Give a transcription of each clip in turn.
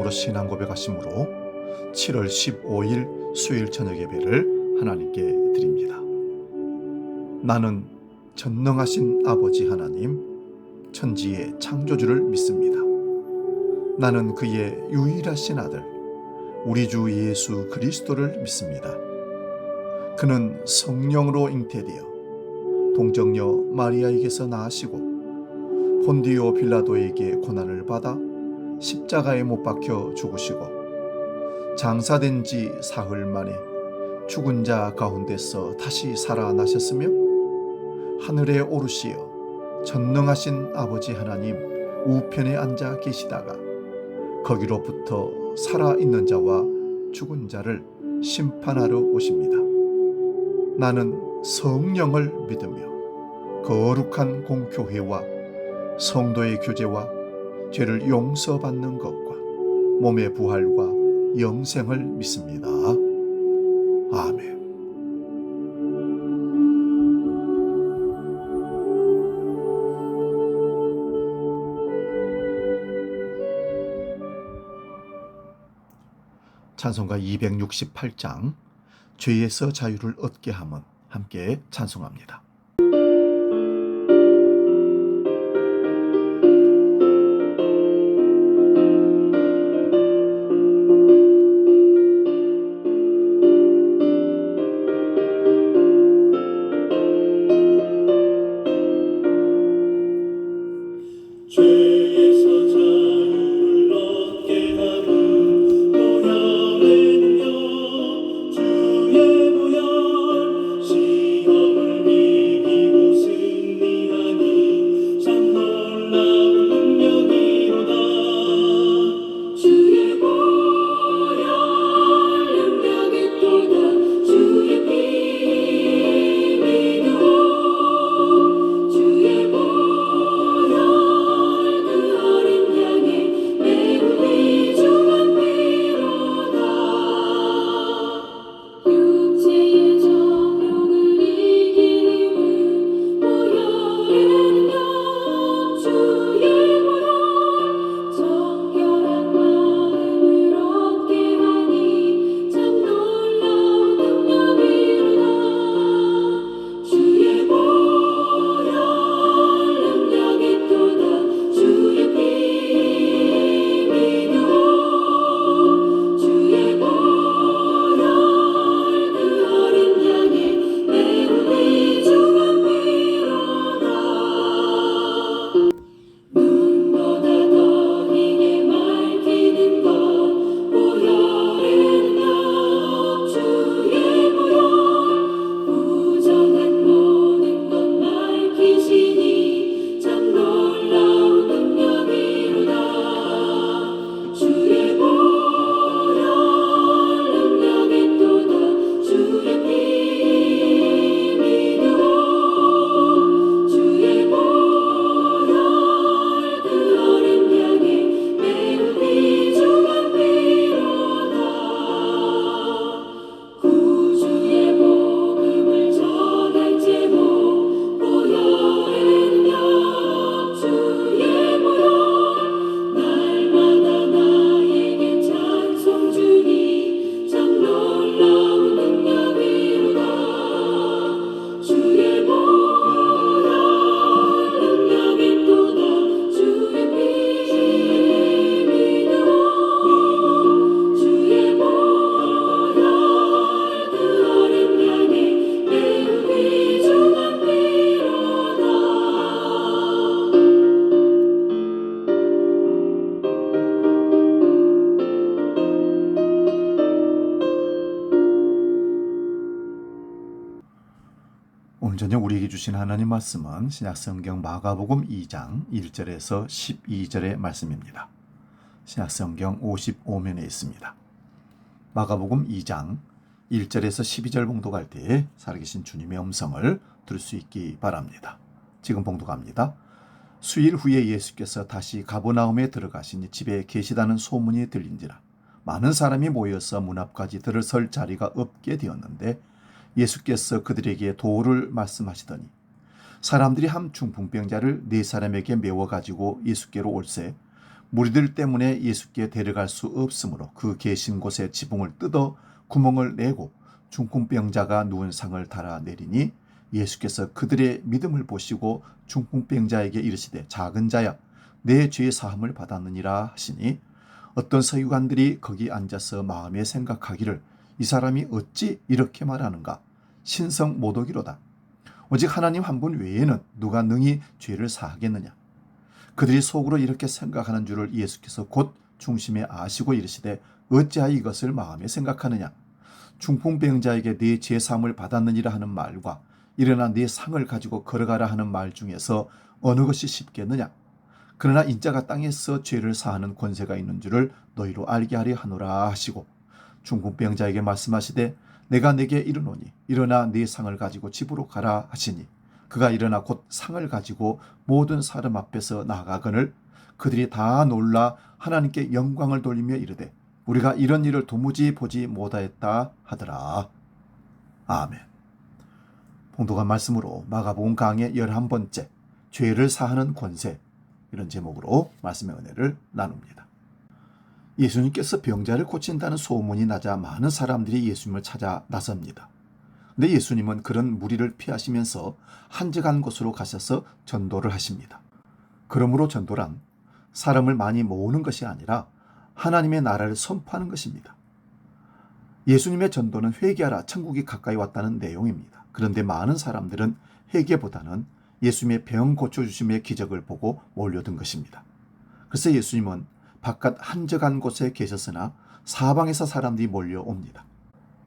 진정으로 신앙 고백하심으로 7월 15일 수요일 저녁 예배를 하나님께 드립니다. 나는 전능하신 아버지 하나님, 천지의 창조주를 믿습니다. 나는 그의 유일하신 아들, 우리 주 예수 그리스도를 믿습니다. 그는 성령으로 잉태되어 동정녀 마리아에게서 나으시고 본디오 빌라도에게 고난을 받아 십자가에 못 박혀 죽으시고 장사된 지 사흘 만에 죽은 자 가운데서 다시 살아나셨으며 하늘에 오르시어 전능하신 아버지 하나님 우편에 앉아 계시다가 거기로부터 살아있는 자와 죽은 자를 심판하러 오십니다. 나는 성령을 믿으며 거룩한 공교회와 성도의 교제와 죄를 용서받는 것과 몸의 부활과 영생을 믿습니다. 아멘. 찬송가 268장 죄에서 자유를 얻게 함은 함께 찬송합니다. 오늘 저녁 우리에게 주신 하나님 말씀은 신약성경 마가복음 2장 1절에서 12절의 말씀입니다. 신약성경 55면에 있습니다. 마가복음 2장 1절에서 12절 봉독할 때에 살아계신 주님의 음성을 들을 수 있기 바랍니다. 지금 봉독합니다. 수일 후에 예수께서 다시 가버나움에 들어가시니 집에 계시다는 소문이 들린지라 많은 사람이 모여서 문 앞까지 들어설 자리가 없게 되었는데 예수께서 그들에게 도를 말씀하시더니 사람들이 한 중풍병자를 4사람에게 메워 가지고 예수께로 올세 무리들 때문에 예수께 데려갈 수 없으므로 그 계신 곳에 지붕을 뜯어 구멍을 내고 중풍병자가 누운 상을 달아내리니 예수께서 그들의 믿음을 보시고 중풍병자에게 이르시되 작은 자야 내 죄 사함을 받았느니라 하시니 어떤 서기관들이 거기 앉아서 마음에 생각하기를 이 사람이 어찌 이렇게 말하는가 신성 모독이로다. 오직 하나님 한 분 외에는 누가 능히 죄를 사하겠느냐. 그들이 속으로 이렇게 생각하는 줄을 예수께서 곧 중심에 아시고 이르시되 어찌하여 이것을 마음에 생각하느냐. 중풍병자에게 네 죄사함을 받았느니라 하는 말과 일어나 네 상을 가지고 걸어가라 하는 말 중에서 어느 것이 쉽겠느냐. 그러나 인자가 땅에서 죄를 사하는 권세가 있는 줄을 너희로 알게 하려 하노라 하시고 중풍병자에게 말씀하시되 내가 내게 이르노니 일어나 네 상을 가지고 집으로 가라 하시니 그가 일어나 곧 상을 가지고 모든 사람 앞에서 나가거늘 그들이 다 놀라 하나님께 영광을 돌리며 이르되 우리가 이런 일을 도무지 보지 못하였다 하더라. 아멘. 봉독한 말씀으로 마가복음 강의 11번째 죄를 사하는 권세 이런 제목으로 말씀의 은혜를 나눕니다. 예수님께서 병자를 고친다는 소문이 나자 많은 사람들이 예수님을 찾아 나섭니다. 근데 예수님은 그런 무리를 피하시면서 한적한 곳으로 가셔서 전도를 하십니다. 그러므로 전도란 사람을 많이 모으는 것이 아니라 하나님의 나라를 선포하는 것입니다. 예수님의 전도는 회개하라 천국이 가까이 왔다는 내용입니다. 그런데 많은 사람들은 회개보다는 예수님의 병 고쳐주심의 기적을 보고 몰려든 것입니다. 그래서 예수님은 바깥 한적한 곳에 계셨으나 사방에서 사람들이 몰려옵니다.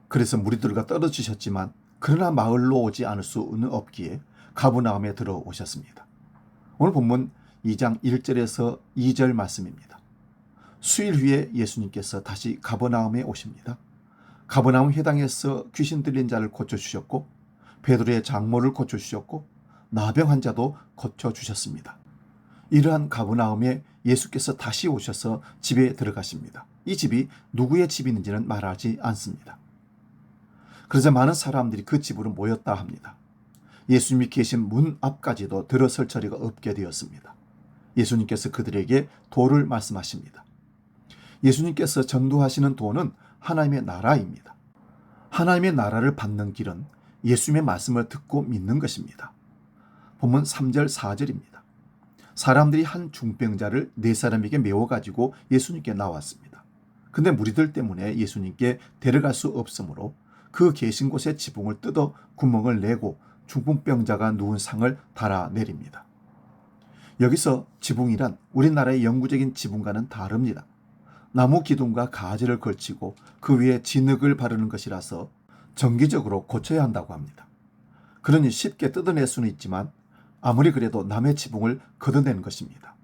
그래서 무리들과 떨어지셨지만 그러나 마을로 오지 않을 수는 없기에 가버나움에 들어오셨습니다. 오늘 본문 2장 1절에서 2절 말씀입니다. 수일 후에 예수님께서 다시 가버나움에 오십니다. 가버나움 회당에서 귀신 들린 자를 고쳐주셨고 베드로의 장모를 고쳐주셨고 나병 환자도 고쳐주셨습니다. 이러한 가버나움에 예수께서 다시 오셔서 집에 들어가십니다. 이 집이 누구의 집인지는 말하지 않습니다. 그러자 많은 사람들이 그 집으로 모였다 합니다. 예수님이 계신 문 앞까지도 들어설 처리가 없게 되었습니다. 예수님께서 그들에게 도를 말씀하십니다. 예수님께서 전도하시는 도는 하나님의 나라입니다. 하나님의 나라를 받는 길은 예수님의 말씀을 듣고 믿는 것입니다. 본문 3절 4절입니다. 사람들이 한 중병자를 네 사람에게 메워가지고 예수님께 나왔습니다. 근데 무리들 때문에 예수님께 데려갈 수 없으므로 그 계신 곳에 지붕을 뜯어 구멍을 내고 중풍병자가 누운 상을 달아내립니다. 여기서 지붕이란 우리나라의 영구적인 지붕과는 다릅니다. 나무 기둥과 가지를 걸치고 그 위에 진흙을 바르는 것이라서 정기적으로 고쳐야 한다고 합니다. 그러니 쉽게 뜯어낼 수는 있지만 아무리 그래도 남의 지붕을 걷어내는 것입니다.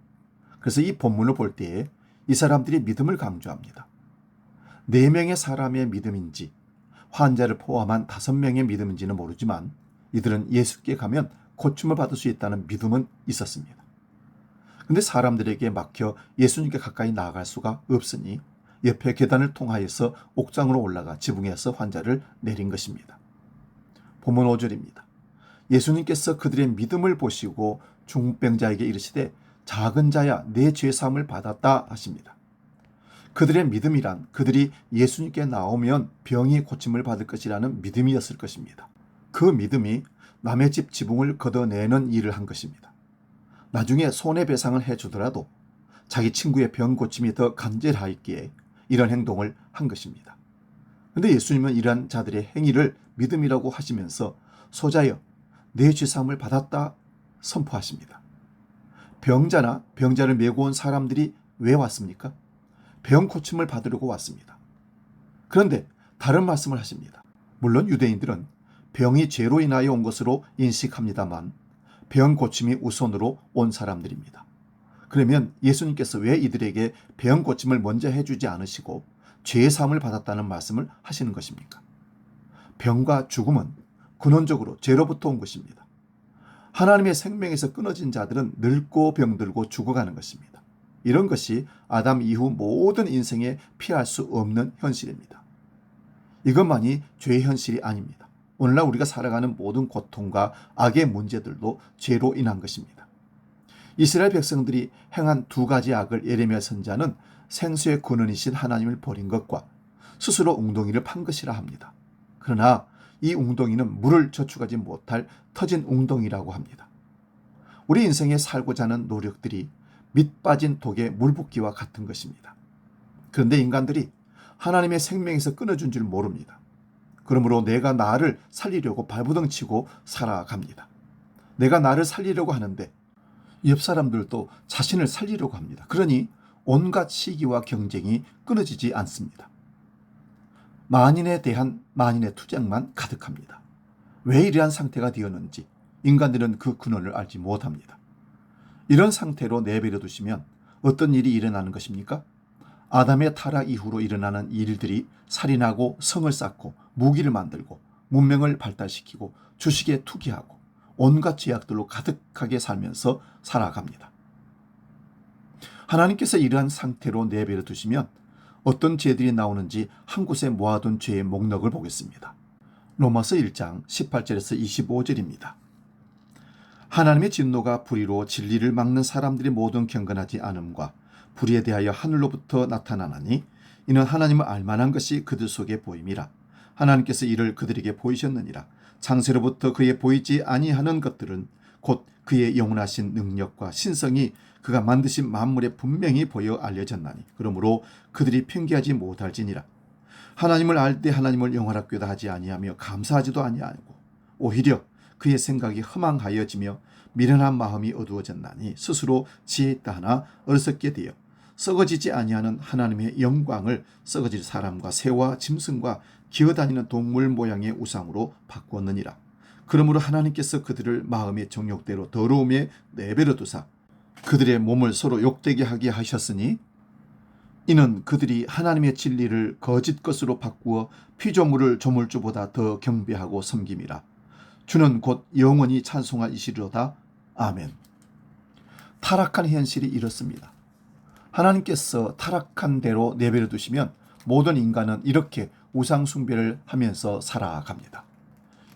그래서 이 본문을 볼 때에 이 사람들이 믿음을 강조합니다. 4명의 사람의 믿음인지 환자를 포함한 5명의 믿음인지는 모르지만 이들은 예수께 가면 고침을 받을 수 있다는 믿음은 있었습니다. 근데 사람들에게 막혀 예수님께 가까이 나아갈 수가 없으니 옆에 계단을 통하여서 옥상으로 올라가 지붕에서 환자를 내린 것입니다. 본문 5절입니다. 예수님께서 그들의 믿음을 보시고 중풍병자에게 이르시되 작은 자야 내 죄사함을 받았다 하십니다. 그들의 믿음이란 그들이 예수님께 나오면 병이 고침을 받을 것이라는 믿음이었을 것입니다. 그 믿음이 남의 집 지붕을 걷어내는 일을 한 것입니다. 나중에 손해배상을 해주더라도 자기 친구의 병 고침이 더 간절하였기에 이런 행동을 한 것입니다. 그런데 예수님은 이러한 자들의 행위를 믿음이라고 하시면서 소자여 내 죄사함을 받았다 선포하십니다. 병자나 병자를 메고 온 사람들이 왜 왔습니까? 병 고침을 받으려고 왔습니다. 그런데 다른 말씀을 하십니다. 물론 유대인들은 병이 죄로 인하여 온 것으로 인식합니다만 병 고침이 우선으로 온 사람들입니다. 그러면 예수님께서 왜 이들에게 병 고침을 먼저 해주지 않으시고 죄의 사함을 받았다는 말씀을 하시는 것입니까? 병과 죽음은 근원적으로 죄로부터 온 것입니다. 하나님의 생명에서 끊어진 자들은 늙고 병들고 죽어가는 것입니다. 이런 것이 아담 이후 모든 인생에 피할 수 없는 현실입니다. 이것만이 죄의 현실이 아닙니다. 오늘날 우리가 살아가는 모든 고통과 악의 문제들도 죄로 인한 것입니다. 이스라엘 백성들이 행한 두 가지 악을 예레미야 선지자는 생수의 근원이신 하나님을 버린 것과 스스로 웅덩이를 판 것이라 합니다. 그러나 이 웅덩이는 물을 저축하지 못할 터진 웅덩이라고 합니다. 우리 인생에 살고자 하는 노력들이 밑 빠진 독에 물 붓기와 같은 것입니다. 그런데 인간들이 하나님의 생명에서 끊어준 줄 모릅니다. 그러므로 내가 나를 살리려고 발버둥 치고 살아갑니다. 내가 나를 살리려고 하는데 옆 사람들도 자신을 살리려고 합니다. 그러니 온갖 시기와 경쟁이 끊어지지 않습니다. 만인에 대한 만인의 투쟁만 가득합니다. 왜 이러한 상태가 되었는지 인간들은 그 근원을 알지 못합니다. 이런 상태로 내버려 두시면 어떤 일이 일어나는 것입니까? 아담의 타락 이후로 일어나는 일들이 살인하고 성을 쌓고 무기를 만들고 문명을 발달시키고 주식에 투기하고 온갖 죄악들로 가득하게 살면서 살아갑니다. 하나님께서 이러한 상태로 내버려 두시면 어떤 죄들이 나오는지 한 곳에 모아둔 죄의 목록을 보겠습니다. 로마서 1장 18절에서 25절입니다. 하나님의 진노가 불의로 진리를 막는 사람들이 모든 경건하지 않음과 불의에 대하여 하늘로부터 나타나나니 이는 하나님을 알만한 것이 그들 속에 보임이라. 하나님께서 이를 그들에게 보이셨느니라. 창세로부터 그의 보이지 아니하는 것들은 곧 그의 영원하신 능력과 신성이 그가 만드신 만물에 분명히 보여 알려졌나니 그러므로 그들이 편개하지 못할지니라. 하나님을 알 때 하나님을 영원하게도 하지 아니하며 감사하지도 아니하고 오히려 그의 생각이 허망하여지며 미련한 마음이 어두워졌나니 스스로 지혜 있다 하나 어리석게 되어 썩어지지 아니하는 하나님의 영광을 썩어질 사람과 새와 짐승과 기어다니는 동물 모양의 우상으로 바꾸었느니라. 그러므로 하나님께서 그들을 마음의 정욕대로 더러움에 내버려 두사 그들의 몸을 서로 욕되게 하게 하셨으니 이는 그들이 하나님의 진리를 거짓 것으로 바꾸어 피조물을 조물주보다 더 경배하고 섬김이라. 주는 곧 영원히 찬송하시리로다. 아멘. 타락한 현실이 이렇습니다. 하나님께서 타락한 대로 내버려 두시면 모든 인간은 이렇게 우상 숭배를 하면서 살아갑니다.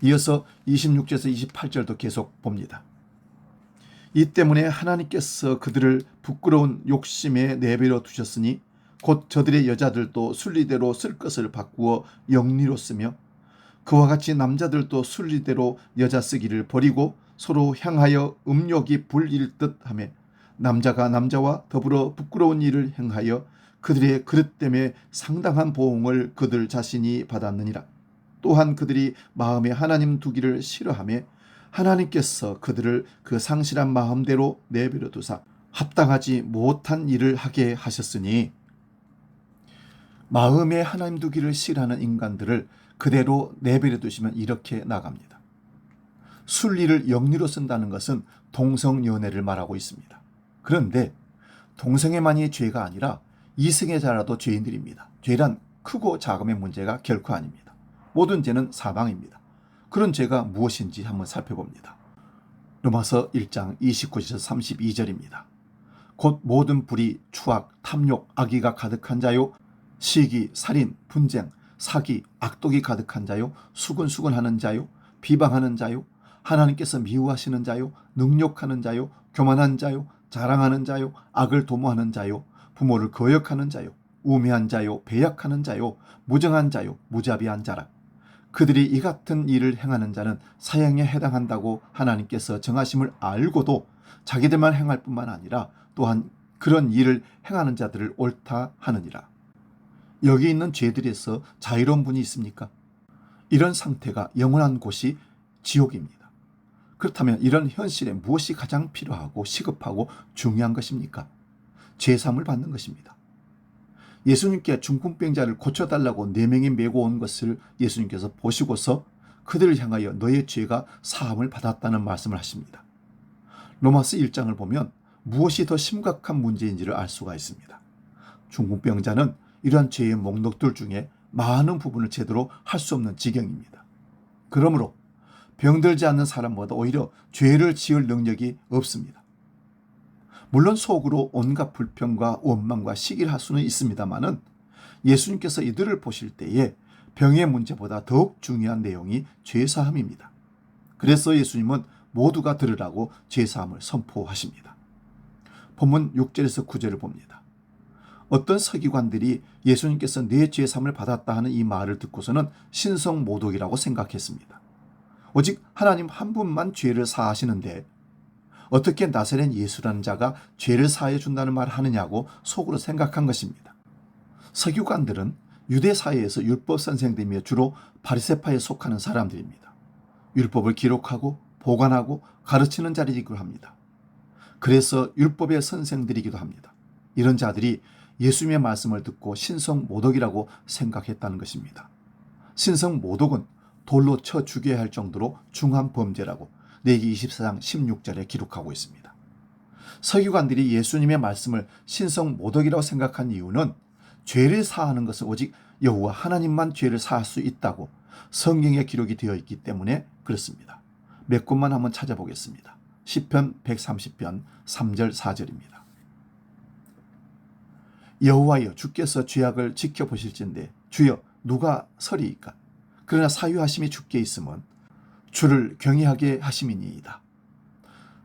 이어서 26절에서 28절도 계속 봅니다. 이 때문에 하나님께서 그들을 부끄러운 욕심에 내버려 두셨으니 곧 저들의 여자들도 순리대로 쓸 것을 바꾸어 영리로 쓰며 그와 같이 남자들도 순리대로 여자 쓰기를 버리고 서로 향하여 음욕이 불일 듯 하며 남자가 남자와 더불어 부끄러운 일을 행하여 그들의 그릇 때문에 상당한 보응을 그들 자신이 받았느니라. 또한 그들이 마음에 하나님 두기를 싫어하며 하나님께서 그들을 그 상실한 마음대로 내버려 두사 합당하지 못한 일을 하게 하셨으니 마음에 하나님 두기를 싫어하는 인간들을 그대로 내버려 두시면 이렇게 나갑니다. 순리를 영리로 쓴다는 것은 동성연애를 말하고 있습니다. 그런데 동성애만이 죄가 아니라 이성애자라도 죄인들입니다. 죄란 크고 작음의 문제가 결코 아닙니다. 모든 죄는 사망입니다. 그런 죄가 무엇인지 한번 살펴봅니다. 로마서 1장 29절에서 32절입니다. 곧 모든 불의, 추악, 탐욕, 악의가 가득한 자요 시기, 살인, 분쟁, 사기, 악독이 가득한 자요 수근수근하는 자요 비방하는 자요 하나님께서 미워하시는 자요 능욕하는 자요 교만한 자요 자랑하는 자요 악을 도모하는 자요 부모를 거역하는 자요 우매한 자요 배약하는 자요 무정한 자요 무자비한 자라. 그들이 이 같은 일을 행하는 자는 사형에 해당한다고 하나님께서 정하심을 알고도 자기들만 행할 뿐만 아니라 또한 그런 일을 행하는 자들을 옳다 하느니라. 여기 있는 죄들에서 자유로운 분이 있습니까? 이런 상태가 영원한 곳이 지옥입니다. 그렇다면 이런 현실에 무엇이 가장 필요하고 시급하고 중요한 것입니까? 죄사함을 받는 것입니다. 예수님께 중풍병자를 고쳐달라고 4명이 메고 온 것을 예수님께서 보시고서 그들을 향하여 너의 죄가 사함을 받았다는 말씀을 하십니다. 로마서 1장을 보면 무엇이 더 심각한 문제인지를 알 수가 있습니다. 중풍병자는 이러한 죄의 목록들 중에 많은 부분을 제대로 할 수 없는 지경입니다. 그러므로 병들지 않는 사람보다 오히려 죄를 지을 능력이 없습니다. 물론 속으로 온갖 불평과 원망과 시기를 할 수는 있습니다만은 예수님께서 이들을 보실 때에 병의 문제보다 더욱 중요한 내용이 죄사함입니다. 그래서 예수님은 모두가 들으라고 죄사함을 선포하십니다. 본문 6절에서 9절을 봅니다. 어떤 서기관들이 예수님께서 내 죄 사함을 받았다 하는 이 말을 듣고서는 신성모독이라고 생각했습니다. 오직 하나님 한 분만 죄를 사하시는데 어떻게 나사렛 예수라는 자가 죄를 사해 준다는 말을 하느냐고 속으로 생각한 것입니다. 서기관들은 유대 사회에서 율법 선생들이며 주로 바리새파에 속하는 사람들입니다. 율법을 기록하고 보관하고 가르치는 자리이기도 합니다. 그래서 율법의 선생들이기도 합니다. 이런 자들이 예수님의 말씀을 듣고 신성모독이라고 생각했다는 것입니다. 신성모독은 돌로 쳐 죽여야 할 정도로 중한 범죄라고 레위기 24장 16절에 기록하고 있습니다. 서기관들이 예수님의 말씀을 신성모독이라고 생각한 이유는 죄를 사하는 것은 오직 여호와 하나님만 죄를 사할 수 있다고 성경에 기록이 되어 있기 때문에 그렇습니다. 몇 곳만 한번 찾아보겠습니다. 시편 130편 3절 4절입니다. 여호와여 주께서 죄악을 지켜보실진대 주여 누가 서리이까? 그러나 사유하심이 주께 있으면 주를 경외하게 하심이니이다.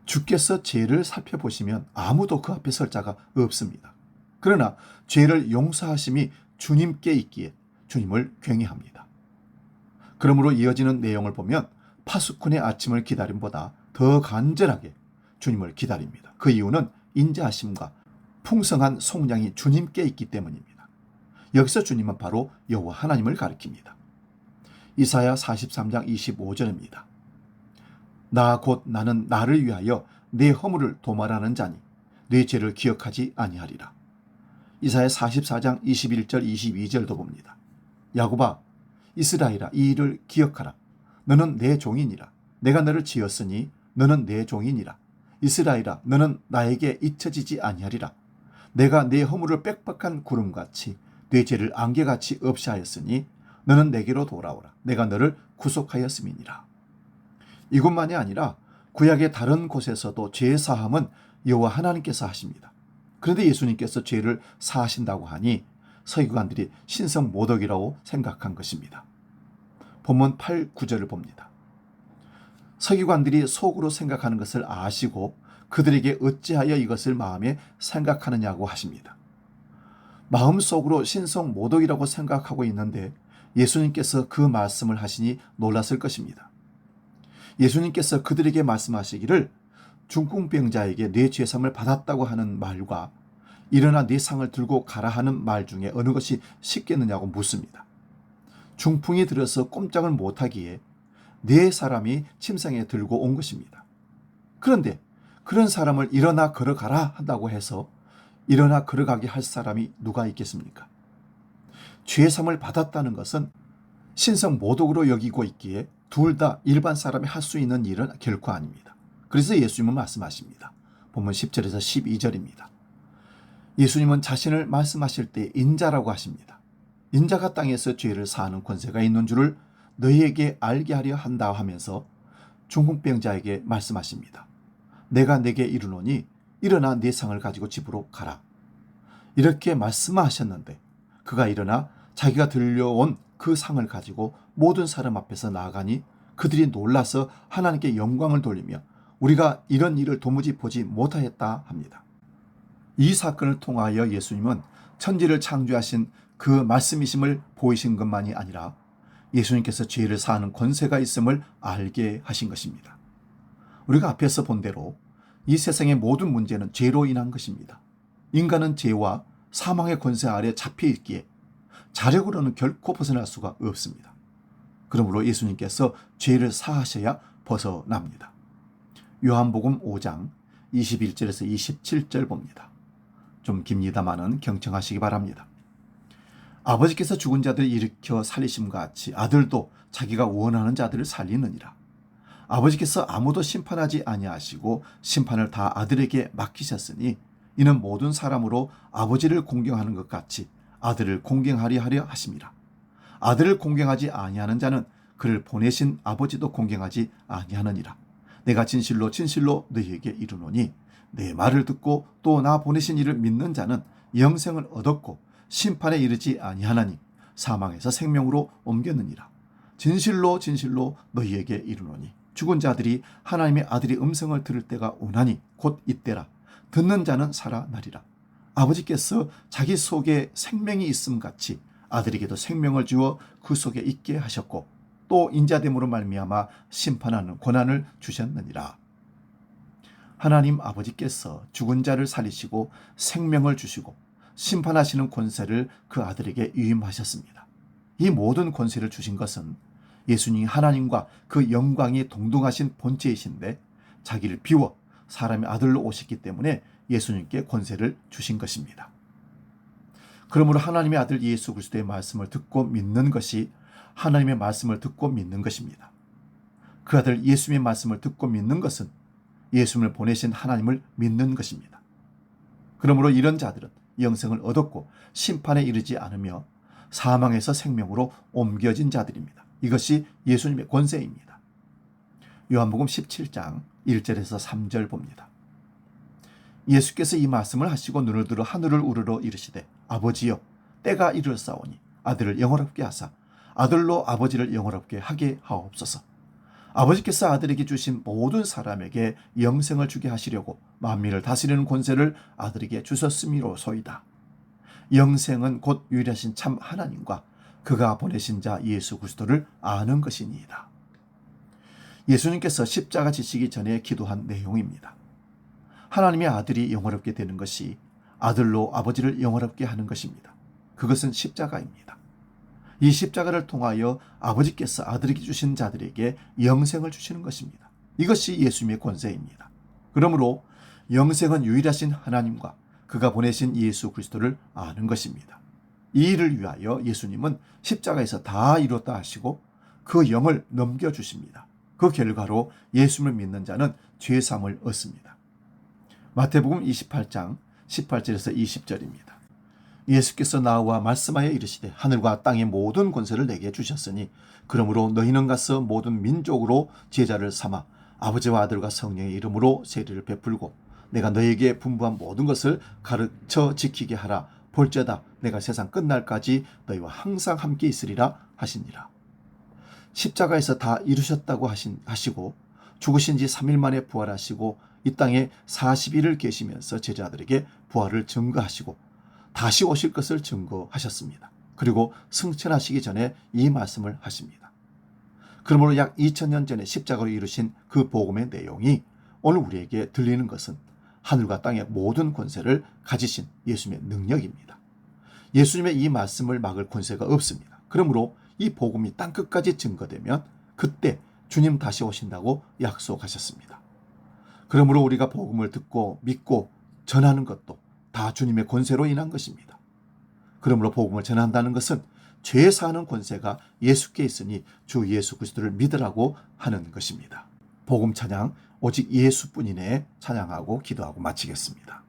주께서 죄를 살펴보시면 아무도 그 앞에 설 자가 없습니다. 그러나 죄를 용서하심이 주님께 있기에 주님을 경외합니다. 그러므로 이어지는 내용을 보면 파수꾼의 아침을 기다림보다 더 간절하게 주님을 기다립니다. 그 이유는 인자하심과 풍성한 속량이 주님께 있기 때문입니다. 여기서 주님은 바로 여호와 하나님을 가리킵니다. 이사야 43장 25절입니다. 나 곧 나는 나를 위하여 내 허물을 도말하는 자니 내 죄를 기억하지 아니하리라. 이사야 44장 21절 22절도 봅니다. 야곱아 이스라엘아 이 일을 기억하라. 너는 내 종이니라. 내가 너를 지었으니 너는 내 종이니라. 이스라엘아 너는 나에게 잊혀지지 아니하리라. 내가 내 허물을 빽빽한 구름같이 내 죄를 안개같이 없이하였으니 너는 내게로 돌아오라. 내가 너를 구속하였음이니라. 이것만이 아니라 구약의 다른 곳에서도 죄 사함은 여호와 하나님께서 하십니다. 그런데 예수님께서 죄를 사하신다고 하니 서기관들이 신성모독이라고 생각한 것입니다. 본문 8, 9절을 봅니다. 서기관들이 속으로 생각하는 것을 아시고 그들에게 어찌하여 이것을 마음에 생각하느냐고 하십니다. 마음속으로 신성모독이라고 생각하고 있는데 예수님께서 그 말씀을 하시니 놀랐을 것입니다. 예수님께서 그들에게 말씀하시기를 중풍병자에게 내 죄사함을 받았다고 하는 말과 일어나 네 상을 들고 가라 하는 말 중에 어느 것이 쉽겠느냐고 묻습니다. 중풍이 들어서 꼼짝을 못하기에 네 사람이 침상에 들고 온 것입니다. 그런데 그런 사람을 일어나 걸어가라 한다고 해서 일어나 걸어가게 할 사람이 누가 있겠습니까? 죄사함을 받았다는 것은 신성모독으로 여기고 있기에 둘 다 일반 사람이 할 수 있는 일은 결코 아닙니다. 그래서 예수님은 말씀하십니다. 본문 10절에서 12절입니다. 예수님은 자신을 말씀하실 때 인자라고 하십니다. 인자가 땅에서 죄를 사하는 권세가 있는 줄을 너희에게 알게 하려 한다 하면서 중풍병자에게 말씀하십니다. 내가 내게 이르노니 일어나 네 상을 가지고 집으로 가라. 이렇게 말씀하셨는데 그가 일어나 자기가 들려온 그 상을 가지고 모든 사람 앞에서 나아가니 그들이 놀라서 하나님께 영광을 돌리며 우리가 이런 일을 도무지 보지 못하였다 합니다. 이 사건을 통하여 예수님은 천지를 창조하신 그 말씀이심을 보이신 것만이 아니라 예수님께서 죄를 사하는 권세가 있음을 알게 하신 것입니다. 우리가 앞에서 본 대로 이 세상의 모든 문제는 죄로 인한 것입니다. 인간은 죄와 사망의 권세 아래 잡혀 있기에 자력으로는 결코 벗어날 수가 없습니다. 그러므로 예수님께서 죄를 사하셔야 벗어납니다. 요한복음 5장 21절에서 27절 봅니다. 좀 깁니다마는 경청하시기 바랍니다. 아버지께서 죽은 자들을 일으켜 살리심과 같이 아들도 자기가 원하는 자들을 살리느니라. 아버지께서 아무도 심판하지 아니하시고 심판을 다 아들에게 맡기셨으니 이는 모든 사람으로 아버지를 공경하는 것 같이 아들을 공경하려 하려 하심이라. 아들을 공경하지 아니하는 자는 그를 보내신 아버지도 공경하지 아니하느니라. 내가 진실로 진실로 너희에게 이르노니 내 말을 듣고 또 나 보내신 이를 믿는 자는 영생을 얻었고 심판에 이르지 아니하나니 사망에서 생명으로 옮겼느니라. 진실로 진실로 너희에게 이르노니 죽은 자들이 하나님의 아들의 음성을 들을 때가 오나니 곧 이때라. 듣는 자는 살아나리라. 아버지께서 자기 속에 생명이 있음 같이 아들에게도 생명을 주어 그 속에 있게 하셨고 또 인자됨으로 말미암아 심판하는 권한을 주셨느니라. 하나님 아버지께서 죽은 자를 살리시고 생명을 주시고 심판하시는 권세를 그 아들에게 위임하셨습니다. 이 모든 권세를 주신 것은 예수님이 하나님과 그 영광이 동등하신 본체이신데 자기를 비워 사람의 아들로 오셨기 때문에 예수님께 권세를 주신 것입니다. 그러므로 하나님의 아들 예수 그리스도의 말씀을 듣고 믿는 것이 하나님의 말씀을 듣고 믿는 것입니다. 그 아들 예수님의 말씀을 듣고 믿는 것은 예수님을 보내신 하나님을 믿는 것입니다. 그러므로 이런 자들은 영생을 얻었고 심판에 이르지 않으며 사망에서 생명으로 옮겨진 자들입니다. 이것이 예수님의 권세입니다. 요한복음 17장 1절에서 3절 봅니다. 예수께서 이 말씀을 하시고 눈을 들어 하늘을 우러러 이르시되 아버지여 때가 이르렀사오니 아들을 영원롭게 하사 아들로 아버지를 영원롭게 하게 하옵소서. 아버지께서 아들에게 주신 모든 사람에게 영생을 주게 하시려고 만민을 다스리는 권세를 아들에게 주셨음이로소이다. 영생은 곧 유일하신 참 하나님과 그가 보내신 자 예수 그리스도를 아는 것이니이다. 예수님께서 십자가 지시기 전에 기도한 내용입니다. 하나님의 아들이 영원롭게 되는 것이 아들로 아버지를 영원롭게 하는 것입니다. 그것은 십자가입니다. 이 십자가를 통하여 아버지께서 아들에게 주신 자들에게 영생을 주시는 것입니다. 이것이 예수님의 권세입니다. 그러므로 영생은 유일하신 하나님과 그가 보내신 예수 그리스도를 아는 것입니다. 이 일을 위하여 예수님은 십자가에서 다 이뤘다 하시고 그 영을 넘겨주십니다. 그 결과로 예수님을 믿는 자는 죄사함을 얻습니다. 마태복음 28장 18절에서 20절입니다. 예수께서 나와 말씀하여 이르시되 하늘과 땅의 모든 권세를 내게 주셨으니 그러므로 너희는 가서 모든 민족으로 제자를 삼아 아버지와 아들과 성령의 이름으로 세례를 베풀고 내가 너희에게 분부한 모든 것을 가르쳐 지키게 하라. 볼지어다 내가 세상 끝날까지 너희와 항상 함께 있으리라 하시니라. 십자가에서 다 이루셨다고 하시고 죽으신 지 3일 만에 부활하시고 이 땅에 40일을 계시면서 제자들에게 부활을 증거하시고 다시 오실 것을 증거하셨습니다. 그리고 승천하시기 전에 이 말씀을 하십니다. 그러므로 약 2000년 전에 십자가로 이루신 그 복음의 내용이 오늘 우리에게 들리는 것은 하늘과 땅의 모든 권세를 가지신 예수님의 능력입니다. 예수님의 이 말씀을 막을 권세가 없습니다. 그러므로 이 복음이 땅끝까지 증거되면 그때 주님 다시 오신다고 약속하셨습니다. 그러므로 우리가 복음을 듣고 믿고 전하는 것도 다 주님의 권세로 인한 것입니다. 그러므로 복음을 전한다는 것은 죄 사하는 권세가 예수께 있으니 주 예수 그리스도를 믿으라고 하는 것입니다. 복음 찬양 오직 예수뿐이네 찬양하고 기도하고 마치겠습니다.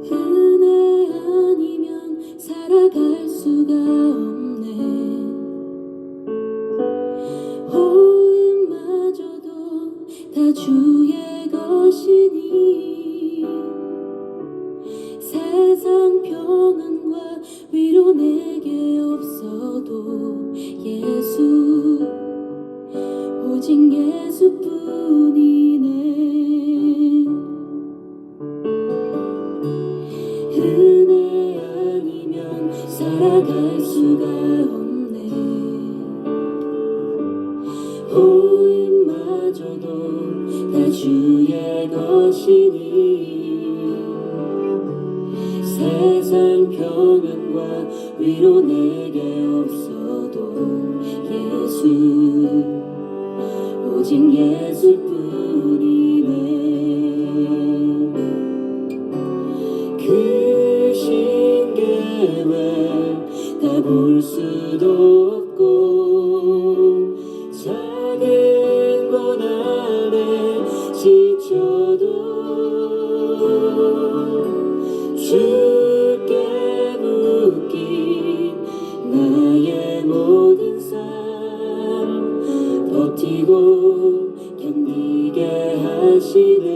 은혜 아니면 살아갈 수가 없네. 호흡마저도 다 주의 것이니 세상 평안과 위로 내게 없어도 예수 오직 예수뿐이네. 은혜 아니면 살아갈 수가 없네. 호흡마저도 다 주의 것이니 세상 평안과 위로 내게 없어도 예수 오직 예수뿐이네. 그 신계획 다 볼 수도 없고 작은 고난에 지쳐도 주께 묶인 나의 모든 삶 버티고 견디게 하시네.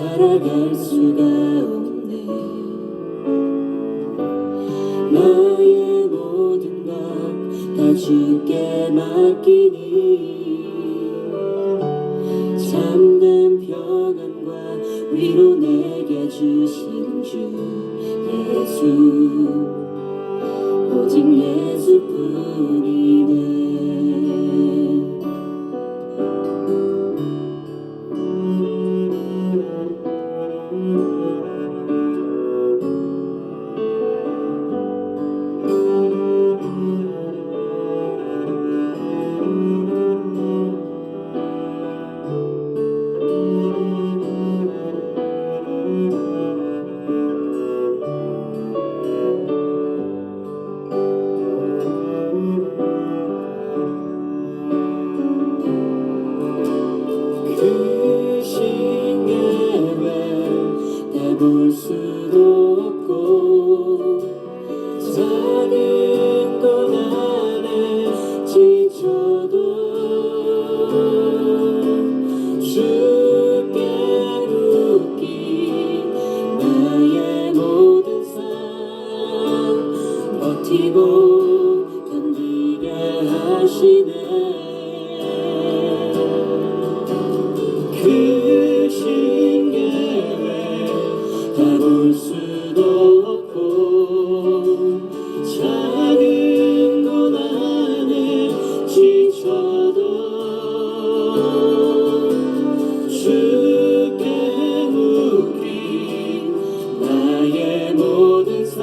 살아갈 수가 없네. 나의 모든 것 다 주께 맡기니 참된 평안과 위로 내게 주신 주 예수, 오직 예수뿐이네. 그 신계를 다 볼 수도 없고 작은 것 안에 지쳐도 주께 묶인 나의 모든 삶 버티고 견디게 하시네. 그 신계를 다 볼 수도 없고 작은 곳 안에 지쳐도 주께 묶인 나의 모든 삶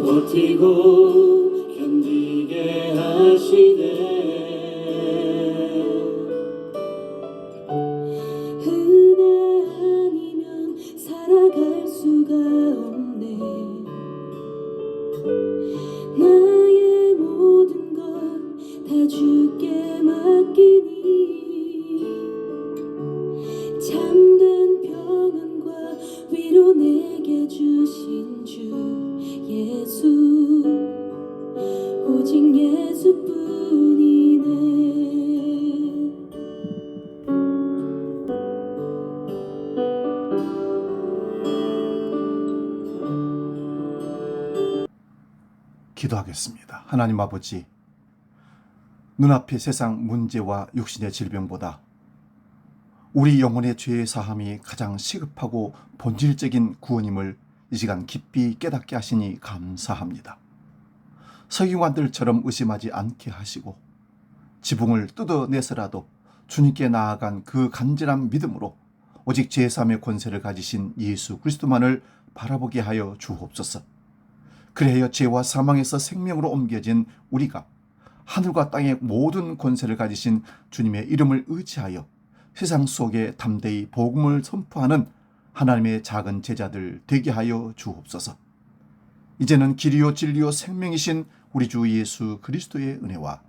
버티고 견디게 하시네. 은혜 아니면 살아갈 수가 없네. 나의 모든 것 다 주께 맡기니 참된 평안과 위로 내게 주신 주 예수, 오직 예수뿐이네. 기도하겠습니다. 하나님 아버지, 눈앞의 세상 문제와 육신의 질병보다 우리 영혼의 죄의 사함이 가장 시급하고 본질적인 구원임을 이 시간 깊이 깨닫게 하시니 감사합니다. 서기관들처럼 의심하지 않게 하시고 지붕을 뜯어내서라도 주님께 나아간 그 간절한 믿음으로 오직 제3의 권세를 가지신 예수 그리스도만을 바라보게 하여 주옵소서. 그래야 죄와 사망에서 생명으로 옮겨진 우리가 하늘과 땅의 모든 권세를 가지신 주님의 이름을 의지하여 세상 속에 담대히 복음을 선포하는 하나님의 작은 제자들 되게 하여 주옵소서. 이제는 길이요 진리요 생명이신 우리 주 예수 그리스도의 은혜와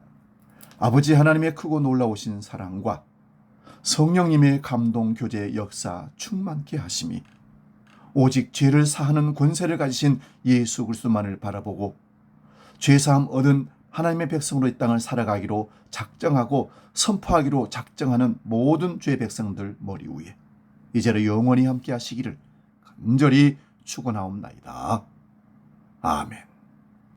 아버지 하나님의 크고 놀라우신 사랑과 성령님의 감동 교제 역사 충만케 하심이 오직 죄를 사하는 권세를 가지신 예수 그리스도만을 바라보고 죄사함 얻은 하나님의 백성으로 이 땅을 살아가기로 작정하고 선포하기로 작정하는 모든 죄 백성들 머리 위에 이제로 영원히 함께 하시기를 간절히 축원하옵나이다. 아멘.